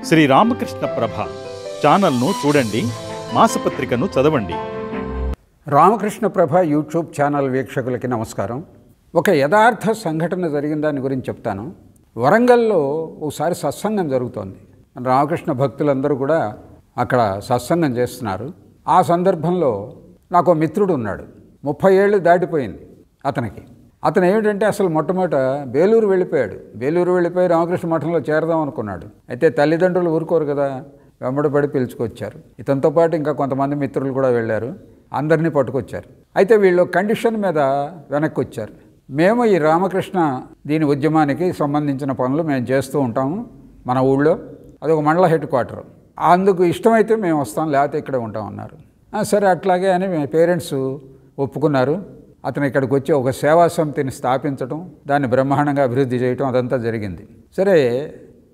శ్రీ రామకృష్ణ ప్రభ ఛానల్ను చూడండి, మాసపత్రికను చదవండి. రామకృష్ణ ప్రభ యూట్యూబ్ ఛానల్ వీక్షకులకి నమస్కారం. ఒక యథార్థ సంఘటన జరిగిన దాని గురించి చెప్తాను. వరంగల్లో ఒకసారి సత్సంగం జరుగుతోంది. రామకృష్ణ భక్తులందరూ కూడా అక్కడ సత్సంగం చేస్తున్నారు. ఆ సందర్భంలో నాకు మిత్రుడు ఉన్నాడు. 30 ఏళ్ళు దాటిపోయింది అతనికి. అతను ఏమిటంటే అసలు మొట్టమొదట బేలూరు వెళ్ళిపోయి రామకృష్ణ మఠంలో చేరదాం అనుకున్నాడు. అయితే తల్లిదండ్రులు ఊరుకోరు కదా, వెంబడబడి పిలుచుకొచ్చారు. ఇతనితో పాటు ఇంకా కొంతమంది మిత్రులు కూడా వెళ్ళారు. అందరినీ పట్టుకొచ్చారు. అయితే వీళ్ళు కండిషన్ మీద వెనక్కి వచ్చారు. మేము ఈ రామకృష్ణ దీని ఉద్యమానికి సంబంధించిన పనులు మేము చేస్తూ ఉంటాము మన ఊళ్ళో. అది ఒక మండల హెడ్ క్వార్టర్. అందుకు ఇష్టమైతే మేము వస్తాం, లేకపోతే ఇక్కడే ఉంటాం అన్నారు. సరే అట్లాగే అని పేరెంట్స్ ఒప్పుకున్నారు. అతను ఇక్కడికి వచ్చి ఒక సేవా సమితిని స్థాపించడం, దాన్ని బ్రహ్మాండంగా అభివృద్ధి చేయటం అదంతా జరిగింది. సరే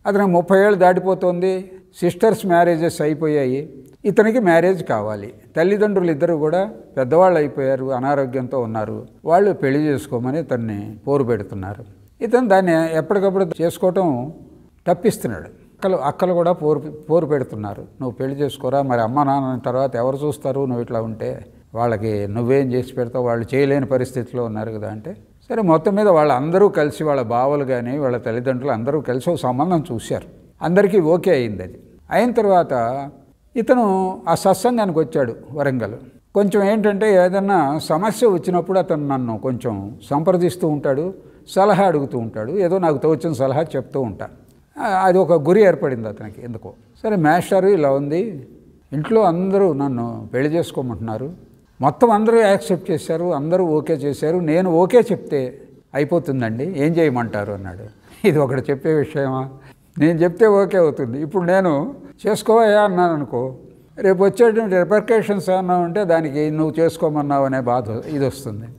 అతనికి 30 ఏళ్ళు దాటిపోతుంది. సిస్టర్స్ మ్యారేజెస్ అయిపోయాయి. ఇతనికి మ్యారేజ్ కావాలి. తల్లిదండ్రులు ఇద్దరు కూడా పెద్దవాళ్ళు అయిపోయారు, అనారోగ్యంతో ఉన్నారు. వాళ్ళు పెళ్లి చేసుకోమని ఇతన్ని పోరు పెడుతున్నారు. ఇతను దాన్ని ఎప్పటికప్పుడు చేసుకోవటం తప్పిస్తున్నాడు. అక్కలు కూడా పోరు పెడుతున్నారు. నువ్వు పెళ్లి చేసుకోరా, మరి అమ్మ నాన్న తర్వాత ఎవరు చూస్తారు, నువ్వు ఇట్లా ఉంటే వాళ్ళకి నువ్వేం చేసి పెడతావు, వాళ్ళు చేయలేని పరిస్థితిలో ఉన్నారు కదా అంటే. సరే మొత్తం మీద వాళ్ళందరూ కలిసి, వాళ్ళ బావలు కానీ వాళ్ళ తల్లిదండ్రులు అందరూ కలిసి ఒక సంబంధం చూశారు. అందరికీ ఓకే అయింది. అది అయిన తర్వాత ఇతను ఆ సత్సంగానికి వచ్చాడు వరంగల్. కొంచెం ఏంటంటే ఏదన్నా సమస్య వచ్చినప్పుడు అతను నన్ను కొంచెం సంప్రదిస్తూ ఉంటాడు, సలహా అడుగుతూ ఉంటాడు. ఏదో నాకు తోచిన సలహా చెప్తూ ఉంటాను. అది ఒక గురి ఏర్పడింది అతనికి ఎందుకో. సరే మాస్టారు ఇలా ఉంది, ఇంట్లో అందరూ నన్ను పెళ్లి చేసుకోమంటున్నారు, మొత్తం అందరూ యాక్సెప్ట్ చేశారు, అందరూ ఓకే చేశారు, నేను ఓకే చెప్తే అయిపోతుందండి, ఏం చేయమంటారు అన్నాడు. ఇది ఒకటి చెప్పే విషయమా? నేను చెప్తే ఓకే అవుతుంది. ఇప్పుడు నేను చేసుకోవయా అన్నాను అనుకో, రేపు వచ్చేటువంటి రిపర్కేషన్స్ అన్నావు అంటే దానికి నువ్వు చేసుకోమన్నావు అనే బాధ ఇది వస్తుంది.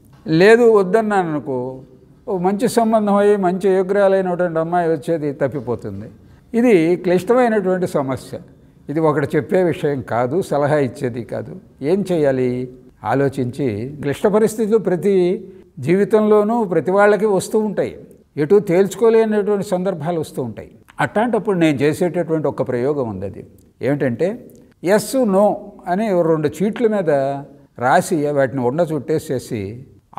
లేదు వద్దన్నాను అనుకో, ఓ మంచి సంబంధం అయ్యి మంచి యోగ్యాలైనటువంటి అమ్మాయి వచ్చేది తప్పిపోతుంది. ఇది క్లిష్టమైనటువంటి సమస్య. ఇది ఒకటి చెప్పే విషయం కాదు, సలహా ఇచ్చేది కాదు. ఏం చేయాలి ఆలోచించి. క్లిష్ట పరిస్థితులు ప్రతి జీవితంలోనూ ప్రతి వాళ్ళకి వస్తూ ఉంటాయి. ఎటు తేల్చుకోలేనటువంటి సందర్భాలు వస్తూ ఉంటాయి. అట్లాంటప్పుడు నేను చేసేటటువంటి ఒక ప్రయోగం ఉంది. అది ఏమిటంటే ఎస్ నో అని 2 చీట్ల మీద రాసి వాటిని ఉండ చుట్టేసేసి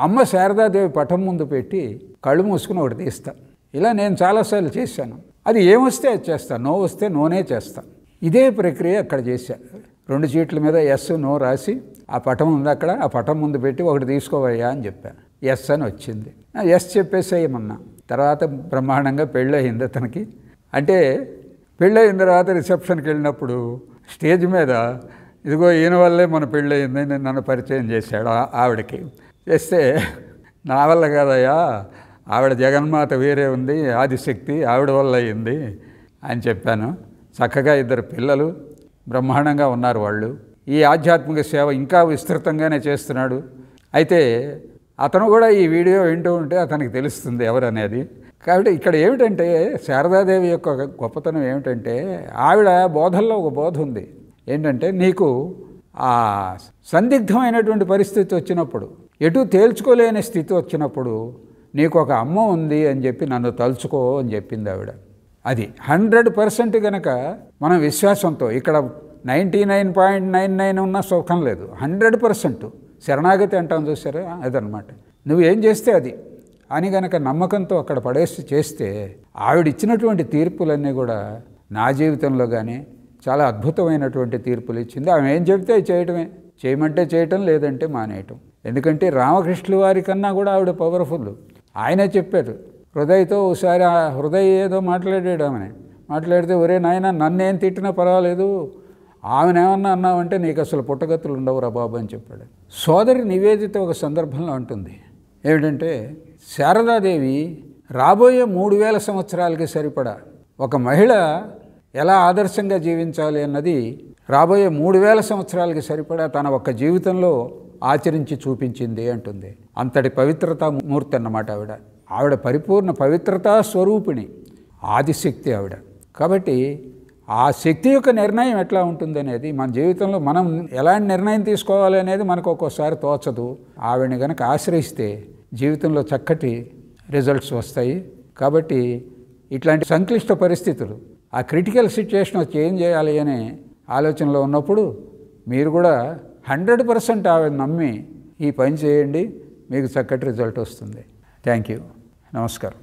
అమ్మ శారదాదేవి పటం ముందు పెట్టి కళ్ళు మూసుకుని ఒకటి తీస్తా. ఇలా నేను చాలాసార్లు చేశాను. అది ఏమొస్తే అది చేస్తాను, నో వస్తే నోనే చేస్తాను. ఇదే ప్రక్రియ అక్కడ చేశాను. 2 చీట్ల మీద ఎస్ నో రాసి ఆ పటం ఉంది అక్కడ, ఆ పటం ముందు పెట్టి ఒకటి తీసుకోవయ్యా అని చెప్పాను. ఎస్ అని వచ్చింది. ఎస్ చెప్పేసేయమన్నా. తర్వాత బ్రహ్మాండంగా పెళ్ళయింది అతనికి. అంటే పెళ్ళయిన తర్వాత రిసెప్షన్కి వెళ్ళినప్పుడు స్టేజ్ మీద ఇదిగో ఈయన వల్లే మన పెళ్ళయింది నేను నన్ను పరిచయం చేశాడు ఆవిడకి. చేస్తే నా వల్ల కాదయ్యా, ఆవిడ జగన్మాత వేరే ఉంది, ఆదిశక్తి, ఆవిడ వల్ల అయింది అని చెప్పాను. చక్కగా 2 పిల్లలు బ్రహ్మాండంగా ఉన్నారు వాళ్ళు. ఈ ఆధ్యాత్మిక సేవ ఇంకా విస్తృతంగానే చేస్తున్నాడు. అయితే అతను కూడా ఈ వీడియో వింటూ ఉంటే అతనికి తెలుస్తుంది ఎవరనేది. కాబట్టి ఇక్కడ ఏమిటంటే శారదాదేవి యొక్క గొప్పతనం ఏమిటంటే ఆవిడ బోధల్లో ఒక బోధ ఉంది. ఏంటంటే నీకు ఆ సందిగ్ధమైనటువంటి పరిస్థితి వచ్చినప్పుడు, ఎటు తేల్చుకోలేని స్థితి వచ్చినప్పుడు నీకు ఒక అమ్మ ఉంది అని చెప్పి నన్ను తలుచుకో అని చెప్పింది ఆవిడ. అది 100% కనుక మనం విశ్వాసంతో, ఇక్కడ 99.99 ఉన్న సుఖం లేదు, 100% శరణాగతి అంటాం చూసారా, అదనమాట. నువ్వు ఏం చేస్తే అది అని గనక నమ్మకంతో అక్కడ పడేసి చేస్తే ఆవిడిచ్చినటువంటి తీర్పులన్నీ కూడా నా జీవితంలో కానీ చాలా అద్భుతమైనటువంటి తీర్పులు ఇచ్చింది. ఆమె ఏం చెబితే చేయటమే, చేయమంటే చేయటం, లేదంటే మానేయటం. ఎందుకంటే రామకృష్ణుల వారి కన్నా కూడా ఆవిడ పవర్ఫుల్. ఆయనే చెప్పారు, హృదయతో ఒకసారి హృదయ ఏదో మాట్లాడాడు. ఆమెనే మాట్లాడితే, ఒరే నాయన నన్నేం తిట్టినా పర్వాలేదు, ఆమెనేమన్నా అన్నావంటే నీకు అసలు పుట్టగతులు ఉండవురా బాబు అని చెప్పాడు. సోదరి నివేదిత ఒక సందర్భంలో అంటుంది ఏమిటంటే, శారదాదేవి రాబోయే 3000 సంవత్సరాలకి సరిపడా ఒక మహిళ ఎలా ఆదర్శంగా జీవించాలి అన్నది రాబోయే 3000 సంవత్సరాలకి సరిపడా తన ఒక్క జీవితంలో ఆచరించి చూపించింది అంటుంది. అంతటి పవిత్రతా మూర్తి అన్నమాట ఆవిడ. ఆవిడ పరిపూర్ణ పవిత్రతా స్వరూపిణి, ఆదిశక్తి ఆవిడ. కాబట్టి ఆ శక్తి యొక్క నిర్ణయం ఎట్లా ఉంటుంది అనేది మన జీవితంలో మనం ఎలాంటి నిర్ణయం తీసుకోవాలి అనేది మనకు ఒక్కోసారి తోచదు. ఆవిడని కనుక ఆశ్రయిస్తే జీవితంలో చక్కటి రిజల్ట్స్ వస్తాయి. కాబట్టి ఇట్లాంటి సంక్లిష్ట పరిస్థితులు ఆ క్రిటికల్ సిచ్యుయేషన్ వచ్చి ఏం చేయాలి అనే ఆలోచనలో ఉన్నప్పుడు మీరు కూడా 100% ఆవిడ నమ్మి ఈ పని చేయండి, మీకు చక్కటి రిజల్ట్ వస్తుంది. Thank you. నమస్కారం.